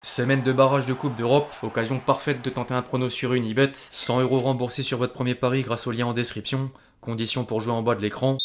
Semaine de barrage de Coupe d'Europe, occasion parfaite de tenter un prono sur Unibet, 100 € remboursés sur votre premier pari grâce au lien en description, conditions pour jouer en bas de l'écran.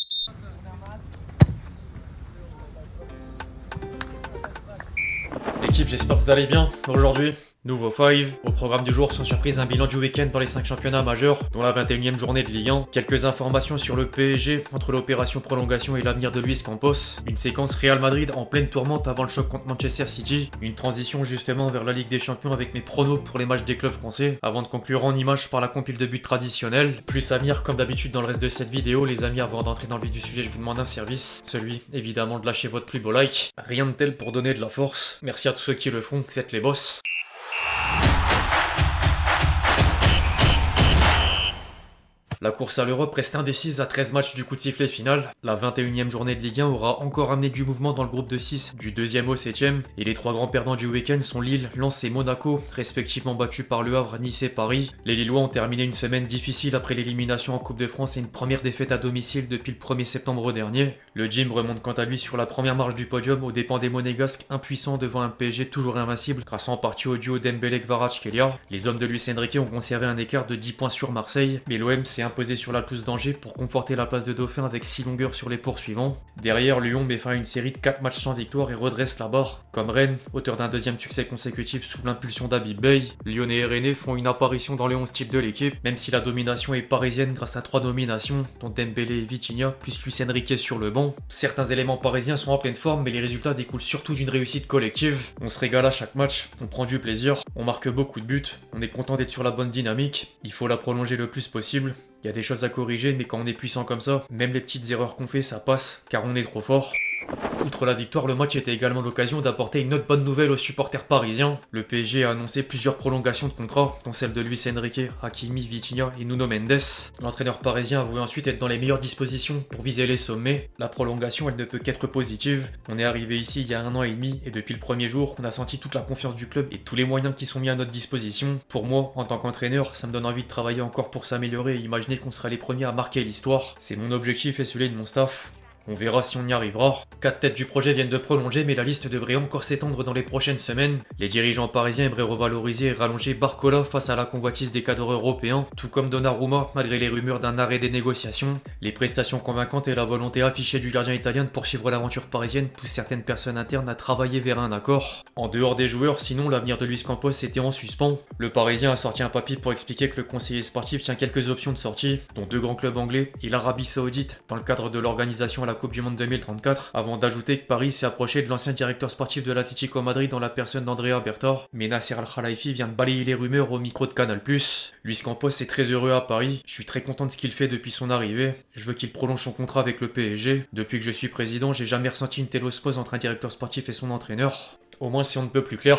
L'équipe, j'espère que vous allez bien. Aujourd'hui, nouveau 5. Au programme du jour, sans surprise, un bilan du week-end dans les 5 championnats majeurs, dont la 21e journée de Ligue 1. Quelques informations sur le PSG, entre l'opération prolongation et l'avenir de Luis Campos. Une séquence Real Madrid en pleine tourmente avant le choc contre Manchester City. Une transition justement vers la Ligue des Champions avec mes pronos pour les matchs des clubs français. Avant de conclure en images par la compile de buts traditionnelle. Plus Amir, comme d'habitude dans le reste de cette vidéo, les amis, avant d'entrer dans le vif du sujet, je vous demande un service. Celui, évidemment, de lâcher votre plus beau like. Rien de tel pour donner de la force. Merci à tous ceux qui le font, vous êtes les boss. La course à l'Europe reste indécise à 13 matchs du coup de sifflet final. La 21e journée de Ligue 1 aura encore amené du mouvement dans le groupe de 6, du 2e au 7e. Et les trois grands perdants du week-end sont Lille, Lens et Monaco, respectivement battus par Le Havre, Nice et Paris. Les Lillois ont terminé une semaine difficile après l'élimination en Coupe de France et une première défaite à domicile depuis le 1er septembre dernier. Le Gym remonte quant à lui sur la première marche du podium aux dépens des Monégasques, impuissants devant un PSG toujours invincible grâce en partie au duo Dembélé-Kvaratskhelia. Les hommes de Luis Enrique ont conservé un écart de 10 points sur Marseille, mais l'OM s'est imposé sur la pelouse d'Angers pour conforter la place de Dauphin avec 6 longueurs sur les poursuivants. Derrière, Lyon met fin à une série de 4 matchs sans victoire et redresse la barre. Comme Rennes, auteur d'un deuxième succès consécutif sous l'impulsion d'Habib Beye, Lyonnais et Rennais font une apparition dans les 11 types de l'équipe, même si la domination est parisienne grâce à 3 nominations, dont Dembélé et Vitinha, plus Luis Enrique sur le banc. Certains éléments parisiens sont en pleine forme, mais les résultats découlent surtout d'une réussite collective. On se régale à chaque match, on prend du plaisir, on marque beaucoup de buts, on est content d'être sur la bonne dynamique, il faut la prolonger le plus possible. Il y a des choses à corriger, mais quand on est puissant comme ça, même les petites erreurs qu'on fait, ça passe, car on est trop fort. Outre la victoire, le match était également l'occasion d'apporter une autre bonne nouvelle aux supporters parisiens. Le PSG a annoncé plusieurs prolongations de contrats, dont celle de Luis Enrique, Hakimi, Vitinha et Nuno Mendes. L'entraîneur parisien avouait ensuite être dans les meilleures dispositions pour viser les sommets. La prolongation, elle ne peut qu'être positive. On est arrivé ici il y a 1 an et demi, et depuis le premier jour, on a senti toute la confiance du club et tous les moyens qui sont mis à notre disposition. Pour moi, en tant qu'entraîneur, ça me donne envie de travailler encore pour s'améliorer et imaginer qu'on sera les premiers à marquer l'histoire. C'est mon objectif et celui de mon staff. On verra si on y arrivera. 4 têtes du projet viennent de prolonger, mais la liste devrait encore s'étendre dans les prochaines semaines. Les dirigeants parisiens aimeraient revaloriser et rallonger Barcola face à la convoitise des cadres européens, tout comme Donnarumma, malgré les rumeurs d'un arrêt des négociations. Les prestations convaincantes et la volonté affichée du gardien italien de poursuivre l'aventure parisienne poussent certaines personnes internes à travailler vers un accord. En dehors des joueurs, sinon, l'avenir de Luis Campos était en suspens. Le Parisien a sorti un papier pour expliquer que le conseiller sportif tient quelques options de sortie, dont 2 grands clubs anglais et l'Arabie Saoudite, dans le cadre de l'organisation à la Coupe du Monde 2034, avant d'ajouter que Paris s'est approché de l'ancien directeur sportif de l'Atlético Madrid dans la personne d'Andrea Berta, mais Nasser Al-Khelaifi vient de balayer les rumeurs au micro de Canal+. Luis Campos est très heureux à Paris, je suis très content de ce qu'il fait depuis son arrivée, je veux qu'il prolonge son contrat avec le PSG. Depuis que je suis président, j'ai jamais ressenti une telle osmose entre un directeur sportif et son entraîneur. Au moins si on ne peut plus clair.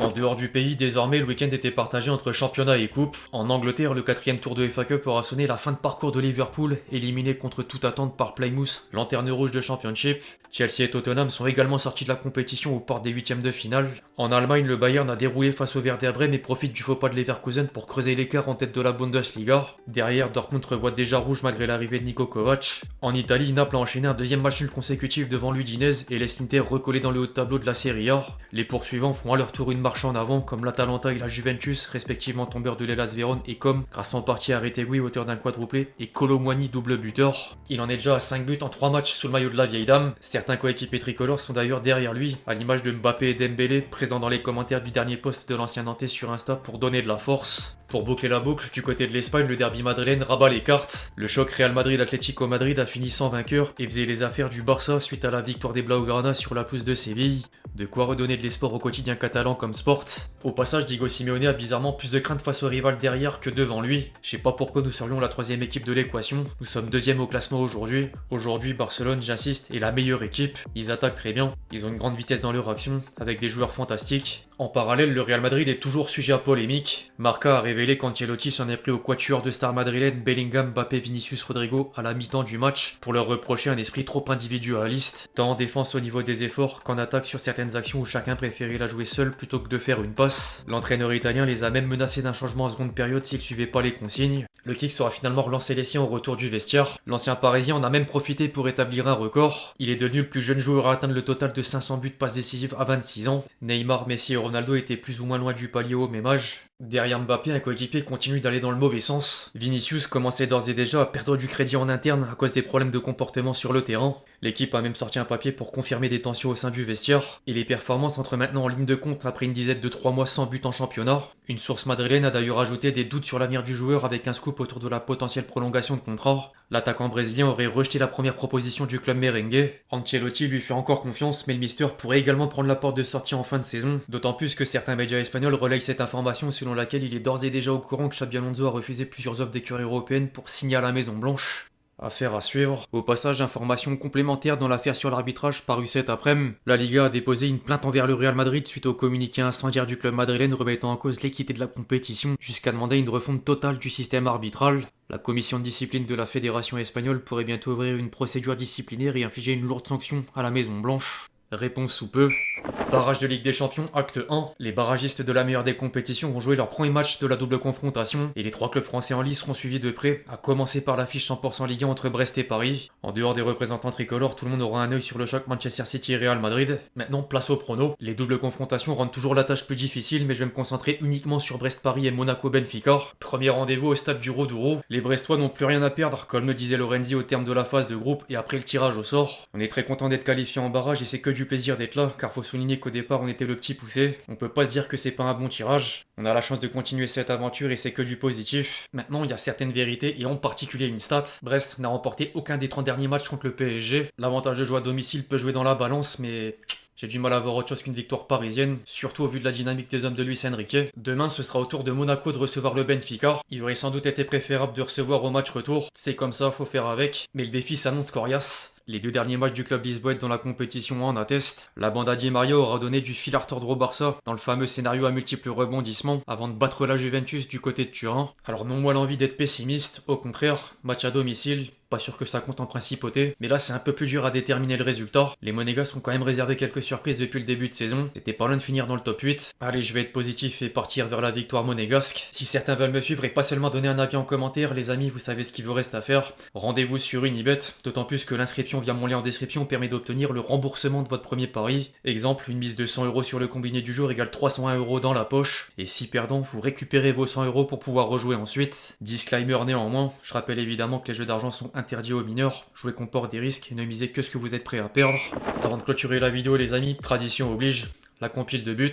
En dehors du pays, désormais, le week-end était partagé entre championnat et coupe. En Angleterre, le 4e tour de FA Cup aura sonné la fin de parcours de Liverpool, éliminé contre toute attente par Plymouth, lanterne rouge de Championship. Chelsea et Tottenham sont également sortis de la compétition aux portes des 8e de finale. En Allemagne, le Bayern a déroulé face au Werder Bremen et profite du faux pas de Leverkusen pour creuser l'écart en tête de la Bundesliga. Derrière, Dortmund revoit déjà rouge malgré l'arrivée de Niko Kovac. En Italie, Naples a enchaîné un 2e match nul consécutif devant l'Udinese et laisse l'Inter recoller dans le haut de tableau de la Serie A. Les poursuivants font à leur tour une marche en avant, comme l'Atalanta et la Juventus, respectivement tombeurs de l'Hellas Vérone, et comme, grâce en partie à Retegui, auteur d'un quadruplé, et Kolo Muani, double buteur. Il en est déjà à 5 buts en 3 matchs sous le maillot de la vieille dame. Certains coéquipiers tricolores sont d'ailleurs derrière lui, à l'image de Mbappé et Dembélé, présents dans les commentaires du dernier post de l'ancien Nantais sur Insta pour donner de la force. Pour boucler la boucle, du côté de l'Espagne, le derby madrilène rabat les cartes. Le choc Real Madrid-Atlético Madrid a fini sans vainqueur et faisait les affaires du Barça suite à la victoire des Blaugrana sur la pelouse de Séville. De quoi redonner de l'espoir au quotidien catalan comme Sport. Au passage, Diego Simeone a bizarrement plus de crainte face au rival derrière que devant lui. Je sais pas pourquoi nous serions la 3e équipe de l'équation. Nous sommes 2e au classement aujourd'hui. Aujourd'hui, Barcelone, j'insiste, est la meilleure équipe. Ils attaquent très bien. Ils ont une grande vitesse dans leur action, avec des joueurs fantastiques. En parallèle, le Real Madrid est toujours sujet à polémique. Marca a révélé qu'Ancelotti s'en est pris au quatuor de stars madrilènes Bellingham, Mbappé, Vinicius, Rodrigo à la mi-temps du match pour leur reprocher un esprit trop individualiste, tant en défense au niveau des efforts qu'en attaque sur certaines actions où chacun préférait la jouer seul plutôt que de faire une passe. L'entraîneur italien les a même menacés d'un changement en seconde période s'ils suivaient pas les consignes. Le kick sera finalement relancé les siens au retour du vestiaire. L'ancien parisien en a même profité pour établir un record. Il est devenu le plus jeune joueur à atteindre le total de 500 buts passes décisives à 26 ans. Neymar, Messi et Ronaldo était plus ou moins loin du palier au même âge. Derrière Mbappé, un coéquipier continue d'aller dans le mauvais sens. Vinicius commençait d'ores et déjà à perdre du crédit en interne à cause des problèmes de comportement sur le terrain. L'équipe a même sorti un papier pour confirmer des tensions au sein du vestiaire. Et les performances entrent maintenant en ligne de compte après une dizaine de 3 mois sans but en championnat. Une source madrilène a d'ailleurs ajouté des doutes sur l'avenir du joueur avec un scoop autour de la potentielle prolongation de contrat. L'attaquant brésilien aurait rejeté la première proposition du club merengue. Ancelotti lui fait encore confiance, mais le Mister pourrait également prendre la porte de sortie en fin de saison. D'autant plus que certains médias espagnols relayent cette information selon laquelle il est d'ores et déjà au courant que Xabi Alonso a refusé plusieurs offres d'écuries européennes pour signer à la Maison Blanche. Affaire à suivre. Au passage, information complémentaire dans l'affaire sur l'arbitrage parue cet après-midi. La Liga a déposé une plainte envers le Real Madrid suite au communiqué incendiaire du club madrilène remettant en cause l'équité de la compétition jusqu'à demander une refonte totale du système arbitral. La commission de discipline de la fédération espagnole pourrait bientôt ouvrir une procédure disciplinaire et infliger une lourde sanction à la Maison Blanche. Réponse sous peu. Barrage de Ligue des Champions, acte 1. Les barragistes de la meilleure des compétitions vont jouer leur premier match de la double confrontation et les 3 clubs français en lice seront suivis de près, à commencer par l'affiche 100% Ligue 1 entre Brest et Paris. En dehors des représentants tricolores, tout le monde aura un œil sur le choc Manchester City et Real Madrid. Maintenant, place au prono. Les doubles confrontations rendent toujours la tâche plus difficile, mais je vais me concentrer uniquement sur Brest-Paris et Monaco-Benfica. Premier rendez-vous au stade du Rodouro. Les Brestois n'ont plus rien à perdre, comme me disait Lorenzi au terme de la phase de groupe et après le tirage au sort. On est très content d'être qualifié en barrage et c'est que du plaisir d'être là, car faut souligner qu'au départ on était le petit poussé. On peut pas se dire que c'est pas un bon tirage. On a la chance de continuer cette aventure et c'est que du positif. Maintenant, il y a certaines vérités et en particulier une stat. Brest n'a remporté aucun des 30 derniers matchs contre le PSG. L'avantage de jouer à domicile peut jouer dans la balance, mais j'ai du mal à voir autre chose qu'une victoire parisienne, surtout au vu de la dynamique des hommes de Luis Enrique. Demain, ce sera au tour de Monaco de recevoir le Benfica. Il aurait sans doute été préférable de recevoir au match retour. C'est comme ça, faut faire avec. Mais le défi s'annonce coriace. Les 2 derniers matchs du club lisboète dans la compétition en attestent. La bande à Di Maria aura donné du fil à retordre au Barça dans le fameux scénario à multiples rebondissements avant de battre la Juventus du côté de Turin. Alors non moi l'envie d'être pessimiste, au contraire, match à domicile, pas sûr que ça compte en principauté, mais là c'est un peu plus dur à déterminer le résultat. Les Monégas ont quand même réservé quelques surprises depuis le début de saison, c'était pas loin de finir dans le top 8. Allez, je vais être positif et partir vers la victoire monégasque. Si certains veulent me suivre et pas seulement donner un avis en commentaire, les amis, vous savez ce qu'il vous reste à faire. Rendez-vous sur Unibet, d'autant plus que l'inscription via mon lien en description permet d'obtenir le remboursement de votre premier pari. Exemple, une mise de 100€ sur le combiné du jour égale 301€ dans la poche. Et si perdant, vous récupérez vos 100€ pour pouvoir rejouer ensuite. Disclaimer néanmoins, je rappelle évidemment que les jeux d'argent sont interdits aux mineurs, jouer comporte des risques et ne misez que ce que vous êtes prêt à perdre. Avant de clôturer la vidéo les amis, tradition oblige, la compile de buts.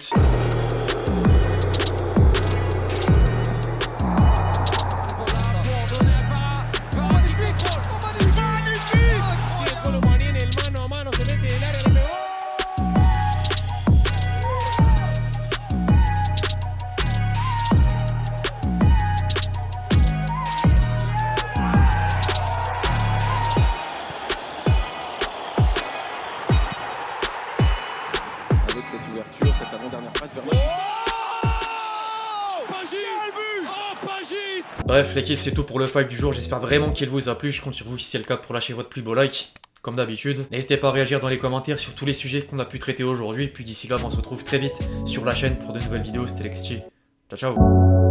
Avec cette ouverture, cette avant-dernière passe vers... Bref l'équipe, c'est tout pour le fight du jour, j'espère vraiment qu'il vous a plu, je compte sur vous si c'est le cas pour lâcher votre plus beau like. Comme d'habitude, n'hésitez pas à réagir dans les commentaires sur tous les sujets qu'on a pu traiter aujourd'hui, puis d'ici là on se retrouve très vite sur la chaîne pour de nouvelles vidéos, c'était Lexti. Ciao ciao.